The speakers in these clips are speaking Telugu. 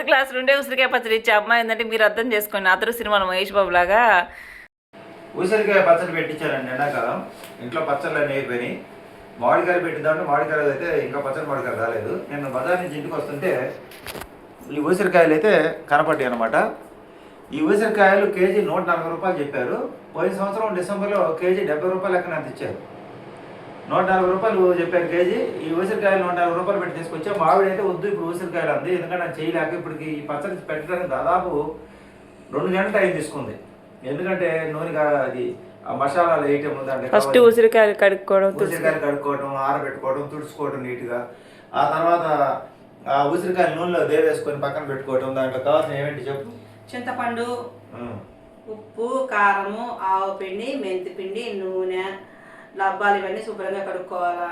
క్లాస్ నుండే ఉసిరికాయ పచ్చడి ఇచ్చే అమ్మాయి ఏంటంటే మీరు అర్థం చేసుకోండి. అతడు సినిమాలో మహేష్ బాబు లాగా ఉసిరికాయ పచ్చడి పెట్టించారండి ఎండాకాలం. ఇంట్లో పచ్చళ్ళు అన్నీ అయిపోయినాయి. మామిడికాయలు పెట్టిద్దామంటే మామిడికాయలు అయితే ఇంకా పచ్చడి మామిడికాయలు రాలేదు. నేను బజార్ నుంచి ఇంటికి వస్తుంటే ఈ ఉసిరికాయలు అయితే కనపడ్డాయి అనమాట. ఈ ఉసిరికాయలు కేజీ 140 రూపాయలు చెప్పారు. పోయిన సంవత్సరం డిసెంబర్లో కేజీ 70 రూపాయలు లెక్కన అంత ఇచ్చారు. 140 రూపాయలు చెప్పారు కేజీ. ఈ ఉసిరికాయలు 140 రూపాయలు పెట్టి తీసుకొచ్చాం. మామిడి అయితే వద్దు ఇప్పుడు ఉసిరికాయలు అంది, ఎందుకంటే నేను చేయలేక ఇప్పటికి ఈ పచ్చడి పెట్టడానికి దాదాపు 2 గంటల టైం తీసుకుంది. ఎందుకంటే నూనెగా అది ఆ మసాలాలు వేయటం ఉందంటే ఫస్ట్ ఉసిరికాయలు కడుక్కోవడం, ఆరబెట్టుకోవడం, తుడుచుకోవడం నీట్గా. ఆ తర్వాత ఆ ఉసిరికాయలు నూనెలో దేవేసుకొని పక్కన పెట్టుకోవడం. దాంట్లో కావాల్సిన ఏమేంటి చెప్పు. చింతపండు, ఉప్పు, కారము, ఆవు పిండి, మెంతి పిండి, నూనె, డబ్బాలు ఇవన్నీ శుభ్రంగా కడుక్కోవాలా.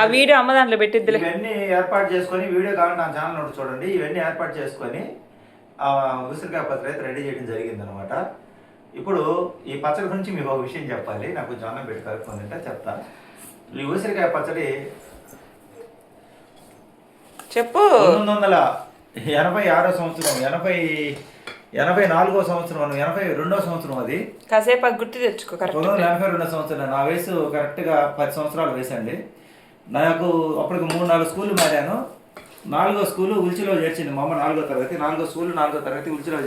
ఆ వీడియో అమ్మ దాంట్లో పెట్టిద్ది. ఇవన్నీ ఏర్పాటు చేసుకొని వీడియో కావాలంటే నా ఛానల్ ఒకటి చూడండి. ఇవన్నీ ఏర్పాటు చేసుకొని ఉసిరికాయ పచ్చడి అయితే రెడీ చేయడం జరిగింది అనమాట. ఇప్పుడు ఈ పచ్చడి గురించి మీకు ఒక విషయం చెప్పాలి. నాకు కొంచెం అన్నం పెట్టి కలుపుకుందంటే చెప్తా. ఈ ఉసిరికాయ పచ్చడి చెప్పు 1986 సంవత్సరం, 84 సంవత్సరం, 82 సంవత్సరం అది. కాసేపు గుర్తు తెచ్చుకో. 1982 సంవత్సరం. నా వయసు కరెక్ట్గా 10 సంవత్సరాల వయసు అండి. నాకు అప్పటికి 3-4 స్కూళ్ళు మారాను. 4వ స్కూలు ఉల్చిలో చేర్చింది మా అమ్మ. 4వ తరగతి 4వ తరగతి ఉల్చిలో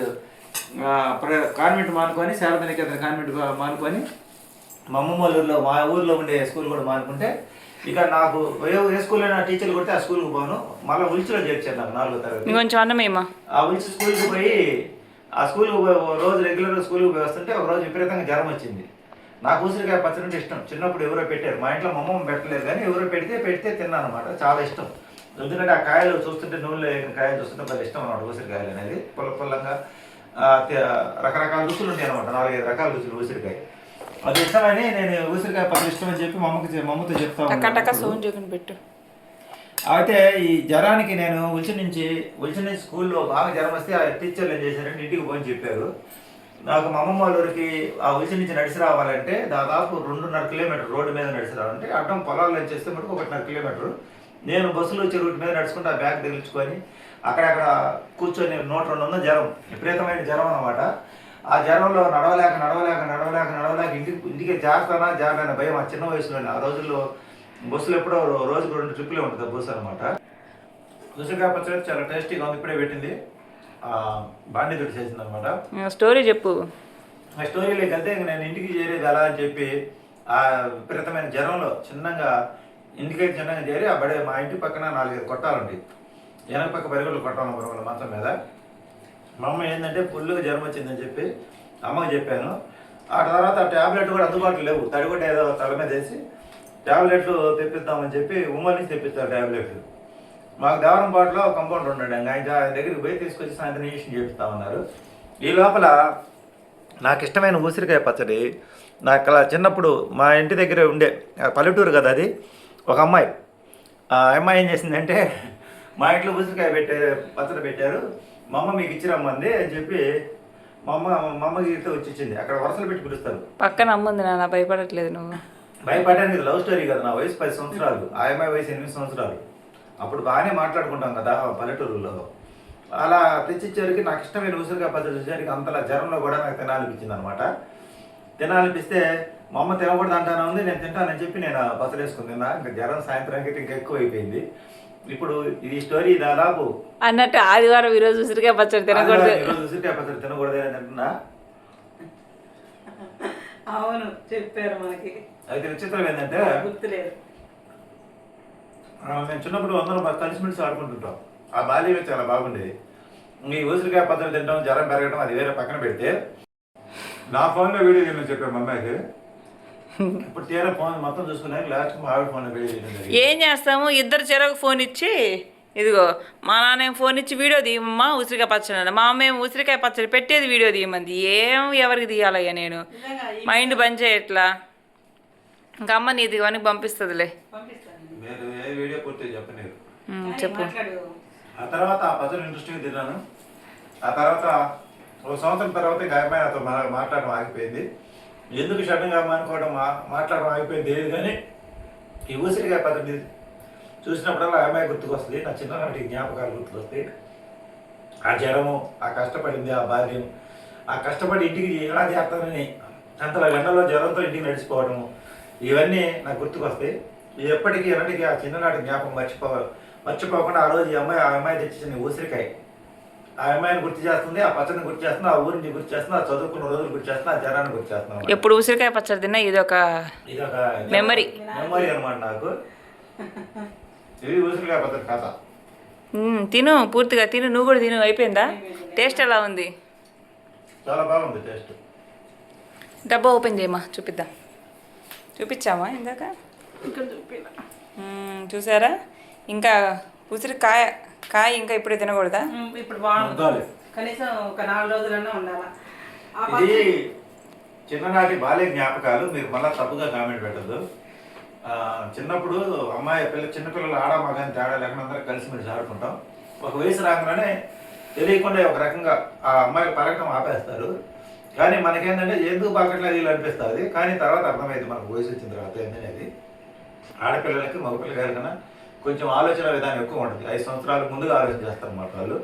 కాన్వెంట్ మానుకొని, శారదనికేతన కాన్వెంట్ మానుకొని మా అమ్మమ్మ ఊళ్ళో, మా ఊర్లో ఉండే స్కూల్ కూడా మానుకుంటే ఇక నాకు ఏ స్కూల్లో నా టీచర్లు కొడితే ఆ స్కూల్కి పోను. మళ్ళీ ఉల్చిలో చేర్చాను నాకు 4వ తరగతి. కొంచెం అన్నమేమా ఆ ఉల్చి స్కూల్కి పోయి ఆ స్కూల్కి రోజు రెగ్యులర్గా స్కూల్కి పోయి వస్తుంటే ఒక రోజు విపరీతంగా జ్వరం వచ్చింది. నాకు ఉసిరికాయ పచ్చడి అంటే ఇష్టం. చిన్నప్పుడు ఎవరో పెట్టారు, మా ఇంట్లో మా అమ్మమ్మ పెట్టలేదు కానీ ఎవరో పెడితే తిన్నాను అనమాట. చాలా ఇష్టం. ఎందుకంటే ఆ కాయలు చూస్తుంటే, నూనెలో వేసిన కాయలు చూస్తుంటే చాలా ఇష్టం అనమాట ఉసిరికాయలు అనేది. పుల్లంగా రకరకాల రుచులు ఉంటాయి అనమాట. 4-5 రకాల రుచులు ఉసిరికాయ. అది ఇష్టమని నేను ఉసిరికాయ పచ్చడి ఇష్టమని చెప్పి మా అమ్మతో చెప్తా ఉంటాను. పెట్టు. అయితే ఈ జ్వరానికి నేను ఉల్చి నుంచి స్కూల్లో బాగా జ్వరం వస్తే ఆ టీచర్లు ఏం చేశారంటే ఇంటికి పోని చెప్పారు. నాకు మా అమ్మమ్మ వాళ్ళ ఊరికి ఆ ఉల్చి నుంచి నడిచి రావాలంటే దాదాపు 2.5 కిలోమీటర్ రోడ్డు మీద నడిచి రావాలంటే అడ్డం పొలాల్లో చేస్తే మటుకు 1.5 కిలోమీటర్. నేను బస్సులో వచ్చే రూట్ మీద నడుచుకుంటే ఆ బ్యాగ్ తగిలించుకొని అక్కడక్కడ కూర్చొని 100-200 జ్వరం, విపరీతమైన జ్వరం అనమాట. ఆ జ్వరంలో నడవలేక ఇంటికి జాగ్రత్త భయం ఆ చిన్న వయసులోనే. ఆ రోజుల్లో బస్సులు ఎప్పుడో రోజుకు 2 ట్రిప్పులే ఉంటుంది బస్సు అనమాట. ఉసిరికాయ పచ్చడి చాలా టేస్టీగా ఉంది. ఇప్పుడే పెట్టింది, బాండితోటి చేసింది అనమాట. స్టోరీ చెప్పు. ఆ స్టోరీలోకి వెళ్తే నేను ఇంటికి చేరేది ఎలా అని చెప్పి ఆ విపరీతమైన జ్వరంలో చిన్నగా చేరి ఆ మా ఇంటి పక్కన 4-5 కొట్టాలు ఉంటాయి. వెనక పక్క పరిగెళ్ళు కొట్టాలి వాళ్ళ మంచం మీద. మా అమ్మ ఏంటంటే ఫుల్గా జ్వరం వచ్చిందని చెప్పి అమ్మకి చెప్పాను. ఆ తర్వాత ఆ ట్యాబ్లెట్ కూడా అందుబాటులో లేవు. తడిగుడ్డ ఏదో తల మీద వేసి ట్యాబ్లెట్లు తెప్పిద్దామని చెప్పి ఉమ్మడి నుంచి తెప్పిస్తారు ట్యాబ్లెట్లు. మాకు దేవరంపాటులో కంపౌండర్ ఉన్నాడు. ఆయన దగ్గరికి పోయి తీసుకొచ్చి సాయంత్రం ఇంజక్షన్ చేపిస్తామన్నారు. ఈ లోపల నాకు ఇష్టమైన ఉసిరికాయ పచ్చడి నాకు అలా చిన్నప్పుడు మా ఇంటి దగ్గర ఉండే పల్లెటూరు కదా అది, ఒక అమ్మాయి. ఆ అమ్మాయి ఏం చేసిందంటే మా ఇంట్లో ఉసిరికాయ పచ్చడి పెట్టారు, మా అమ్మ మీకు ఇచ్చిరమ్మంది అని చెప్పి మా అమ్మకి వచ్చి ఇచ్చింది. అక్కడ వరుసలు పెట్టి పిలుస్తారు. పక్కన అమ్ముంది నాన్న, భయపడట్లేదు నువ్వు? భయపడడానికి లవ్ స్టోరీ కదా. నా వయసు 10 సంవత్సరాలు, ఆ అమ్మాయి వయసు 8 సంవత్సరాలు. అప్పుడు బాగానే మాట్లాడుకుంటాం కదా పల్లెటూరులో. అలా తెచ్చిచ్చేసరికి నాకు ఇష్టమైన ఉసిరికాయ పచ్చడి వచ్చేసరికి అంతలా జ్వరంలో కూడా నాకు తినాలనిపించింది అనమాట. తినాలనిపిస్తే మా అమ్మ తినకూడదు అంటానే ఉంది. నేను తింటానని చెప్పి నేను పచ్చడి వేసుకుని తిన్నా. ఇంకా జ్వరం సాయంత్రానికి ఇంకా ఎక్కువ అయిపోయింది. ఇప్పుడు ఇది స్టోరీ దాదాపు అన్నట్టు ఆదివారం ఈరోజు ఉసిరికాయ పచ్చడి తినకూడదు, ఉసిరికాయ పచ్చడి తినకూడదు అని అంటున్నా. అవును చెప్పారు మనకి. అయితే విచిత్రం ఏంటంటే గుర్తులేదు, మేము చిన్నప్పుడు అందరం కలిసిమెలిసి ఆడుకుంటుంటాం. ఆ బాల్యమే చాలా బాగుండేది. ఈ ఉసిరికాయ పచ్చడి తింటాం, జ్వరం పెరగడం అది వేరే పక్కన పెడితే నా ఫోన్లో వీడియో చేయమని చెప్పాను మా అమ్మాయికి. ఇప్పుడు తీరా ఫోన్ మొత్తం చూసుకున్నాక లాస్ట్ మా ఆవిడ ఫోన్లో వీడియో చేయడం. ఏం చేస్తాము, ఇద్దరు చెరకు ఫోన్ ఇచ్చి ఇదిగో మా నాన్న ఫోన్ ఇచ్చి వీడియో తీయమ్మా ఉసిరికాయ పచ్చడి, మా అమ్మ ఏమో ఉసిరికాయ పచ్చడి పెట్టేది వీడియో తీయమంది. ఏం ఎవరికి తీయాలయ్యా, నేను మైండ్ బంద్ చేయట్లా. ఇంకా అమ్మ నీది ఇవన్నీ పంపిస్తుందిలే. వీడియో పూర్తి చెప్పండి చెప్పు. ఆ తర్వాత ఆ పచ్చడి ఇంట్రెస్టింగ్ తిన్నాను. ఆ తర్వాత 1 సంవత్సరం తర్వాత ఇంకా అమ్మాయి నాతో మాట్లాడడం ఆగిపోయింది. ఎందుకు షడ్డంగా మాట్లాడడం ఆగిపోయింది తెలియదు కానీ ఈ ఉసిరికాయ పచ్చడి చూసినప్పుడల్లా అమ్మాయి గుర్తుకొస్తుంది. నా చిన్ననాటి జ్ఞాపకాలు గుర్తుకొస్తాయి. ఆ జ్వరము, ఆ కష్టపడింది ఆ బాల్యం, ఆ కష్టపడి ఇంటికి ఎలా చేస్తానని అంతలా ఎండలో జ్వరంతో ఇంటికి నడిచిపోవడము, ఇవన్నీ నాకు గుర్తుకొస్తాయి. ఎప్పటికీ ఎన్నటికీ ఆ చిన్ననాటి జ్ఞాపకం మర్చిపోకుండా ఆ రోజు ఆ అమ్మాయి తెచ్చిన ఉసిరికాయ ఆ అమ్మాయిని గుర్తు చేస్తుంది, ఆ పచ్చడిని గుర్తు చేస్తుంది, ఆ ఊరిని గుర్తు చేస్తుంది, ఆ చదువుకున్న రోజులు గుర్తు చేస్తుంది, ఆ జ్వరాన్ని గుర్తు చేస్తున్నాను. ఎప్పుడు ఉసిరికాయ పచ్చడి తిన్నా ఇదొక మెమరీ అనమాట నాకు. ఇది ఉసిరికాయ పచ్చడి కథ. తిను, పూర్తిగా తిను, నువ్వు కూడా తిను. అయిపోయిందా? టేస్ట్ ఎలా ఉంది? చాలా బాగుంది టేస్ట్. డబ్బా ఓపెన్ చేయమా, చూపిద్దాం. చూపించామా ఇందాక? ఇంకా చూపిన చూసారా? ఇంకా ఉసిరికాయ ఇంకా ఇప్పుడే తినకూడదా? ఇప్పుడు బాగుంది. కనీసం ఒక 4 రోజులన్నా ఉండాలా. ఇది చిన్ననాటి బాల్య జ్ఞాపకాలు. మీరు మళ్ళీ తప్పుగా కామెంట్ పెట్టద్దు. చిన్నప్పుడు చిన్నపిల్లలు ఆడ మగాని తేడా లేకుండా అందరూ కలిసిమెలిసి ఆడుకుంటాం. ఒక వయసు రాగానే తెలియకుండా ఒక రకంగా ఆ అమ్మాయిలు పలకటం ఆపేస్తారు. కానీ మనకేంటంటే ఎందుకు పలకట్లేదు వీళ్ళు అనిపిస్తుంది. కానీ తర్వాత అర్థమైంది మనకు వయసు వచ్చిన తర్వాత ఏంటనేది. ఆడపిల్లలకి మగపిల్లల కన్నా కొంచెం ఆలోచన విధానం ఎక్కువ ఉంటుంది. 5 సంవత్సరాల ముందుగా ఆలోచన చేస్తారు అన్నమాట వాళ్ళు.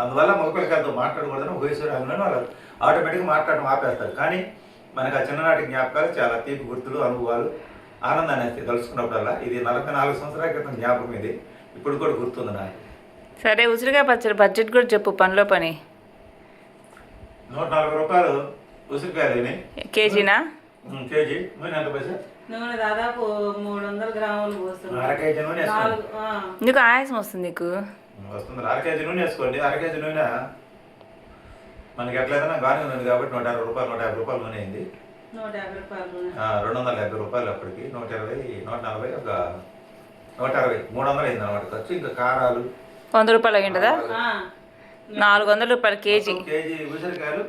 అందువల్ల మగపిల్లలతో మాట్లాడకూడదని వయసు రాగానే వాళ్ళు ఆటోమేటిక్గా మాట్లాడటం ఆపేస్తారు. కానీ మనకు ఆ చిన్ననాటి జ్ఞాపకాలు చాలా తీపి గుర్తులు, అనుభవాలు, ఆనందాన్ని అయితే తలుచుకున్నప్పుడల్లా. ఇది 44 సంవత్సరాల క్రితం జ్ఞాపకం. ఇది ఇప్పుడు కూడా గుర్తుంది నాకు. సరే, ఉసిరికాయ పచ్చడి బడ్జెట్ కూడా చెప్పు. పనిలో పని 140 రూపాయలు ఉసిరికాయలు. కేజీనా? కేజీ. నూనె ఎంత పైసా? నూనె దాదాపు 300 గ్రాములు పోస్తుంది. 1/2 కేజీ నూనె వేసుకోండి. నీకు ఆయాసం వస్తుంది. నీకు వస్తుంది. 1/2 కేజీ నూనె వేసుకోండి. 1/2 కేజీ నూనె మనకి ఎట్లయినా గాని నూనె కాబట్టి 150 రూపాయలు, 150 రూపాయలు నూనె అయింది. 150 రూపాయలు. 250 రూపాయలు అప్పటికి. 120, 140, ఒక 160, 300 అయింది అనమాట ఖర్చు. ఇంకా కారాలు 100 రూపాయలు అయ్యింటదా? 400 రూపాయలు కేజీ. కేజీ ఉసిరికాయలు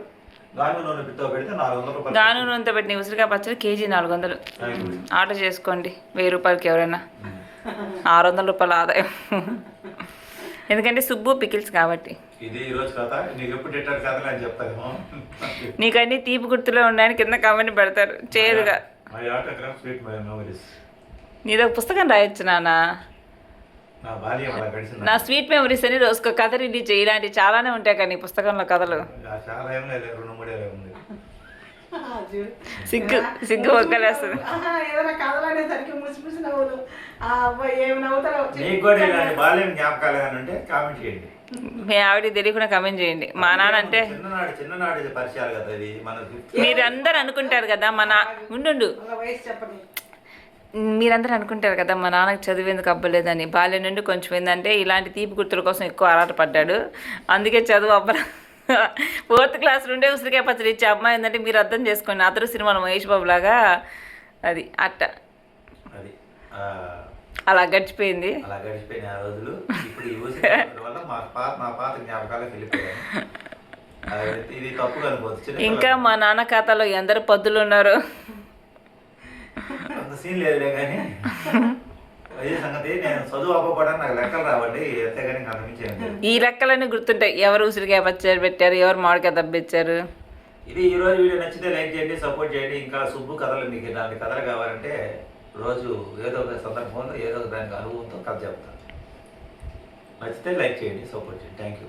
గాను నూనె పిత్తో పెడితే 400 రూపాయలు. గాను నూనెతో పెట్టిన ఉసిరికాయ పచ్చడి కేజీ 400. ఆర్డర్ చేసుకోండి. 1000 రూపాయలకి ఎవరైనా. 600 రూపాయల ఆదాయం. ఎందుకంటే సుబ్బు పికిల్స్ కాబట్టి. ఇది ఈ రోజు కథ. నీకు ఎప్పుడు ఎట్టాడు కథలు అని చెప్తారేమో. నీకన్నీ తీపి గుర్తులో ఉండడానికి కింద కామెంట్ పెడతారు చేదుగా. నీదో పుస్తకం రాయొచ్చు నాన్న. నా స్వీట్ మెమరీస్ అని రోజుకో కథ రిలీజ్ చేయి. ఇలాంటివి చాలానే ఉంటాయి కానీ పుస్తకంలో కథలు. సిగ్గు ఒక్కలేస్తుంది. ఏదైనా కథలు అనేసరికి ముసి నవ్వులు. ఏమి నవ్వుతారో. మీ ఆవిడ తెలియకుండా కమెంట్ చేయండి. మా నాన్న అంటే మీరందరూ అనుకుంటారు కదా ఉండు మీరందరూ అనుకుంటారు కదా మా నాన్నకి చదివేందుకు అవ్వలేదని. బాల్యం నుండి కొంచెం ఏంటంటే ఇలాంటి తీపి గుర్తుల కోసం ఎక్కువ ఆరాటపడ్డాడు. అందుకే చదువు అవ్వరా. 4th క్లాస్ నుండే ఉసిరికాయ పచ్చడి ఇచ్చే అమ్మాయి ఏంటంటే మీరు అర్థం చేసుకోండి. అతడు సినిమాలో మహేష్ బాబు లాగా అది అట్ట అలా గడిచిపోయింది. ఆ రోజులు. ఇప్పుడు ఈ వల్ల మా పాత జ్ఞాపకాలకు వెళ్ళిపోయాను. ఇది తప్పుగా అనుకోవచ్చు. ఇంకా మా నాన్న ఖాతాలో ఎందరు పద్దులు ఉన్నారు. అంత సీన్ లేదులే కానీ అదే సంగతి. నేను చదువు అవ్వకపోవడానికి నాకు లెక్కలు రావండి. ఎంతగానే కనిపించాను. ఈ లెక్కలన్నీ గుర్తుంటాయి. ఎవరు ఉసిరికాయ పచ్చడి పెట్టారు, ఎవరు మామిడికాయ దబ్బిచ్చారు. ఇది ఈ రోజు వీడియో నచ్చితే లైక్ చేయండి, సపోర్ట్ చేయండి. ఇంకా సుబ్బు కథలు మీకు ఇలాంటి కథలు కావాలంటే రోజు ఏదో ఒక సందర్భంలో ఏదో ఒక దానికి అనుభవంతో కథ చెప్తాను. నచ్చితే లైక్ చేయండి, సపోర్ట్ చేయండి. Thank you.